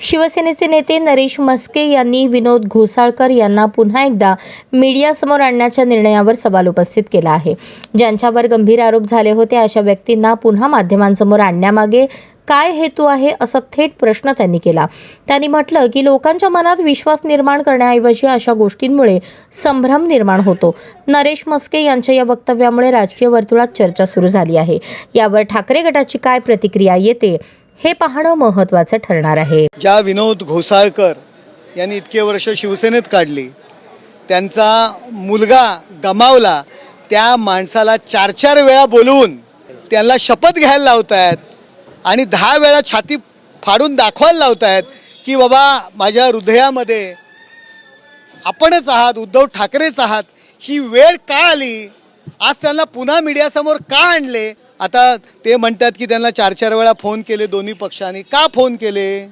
शिवसेनेचे नेते नरेश म्हस्के यांनी विनोद घोसाळकर यांना पुन्हा एकदा मीडियासमोर आणण्याच्या निर्णयावर सवाल उपस्थित केला आहे। ज्यांच्यावर गंभीर आरोप झाले होते अशा व्यक्तींना पुन्हा माध्यमांसमोर आणण्यामागे काय हेतू आहे असा थेट प्रश्न त्यांनी केला। त्यांनी म्हटलं की लोकांच्या मनात विश्वास निर्माण करण्याऐवजी अशा गोष्टींमुळे संभ्रम निर्माण होतो। नरेश म्हस्के यांच्या या वक्तव्यामुळे राजकीय वर्तुळात चर्चा सुरू झाली आहे। यावर ठाकरे गटाची काय प्रतिक्रिया येते हे पाहणं महत्त्वाचं ठरणार आहे। ज्या विनोद घोसाळकर यांनी इतके वर्ष शिवसेनेत काढली, त्यांचा मुलगा गमावला, त्या माणसाला 4-4 वेळा बोलवून त्याला शपथ घ्यायला लावतायत आणि 10 वेळा छाती फाडून दाखवायला लावतायत की बाबा माझ्या हृदयामध्ये आपणच आहात, उद्धव ठाकरेच आहात। ही वेळ का आली? आज त्यांना पुन्हा मीडियासमोर का आणले? आता ते म्हणतात की त्यांना 4-4 वेळा फोन केले दोन्ही पक्षांनी। का फोन केले?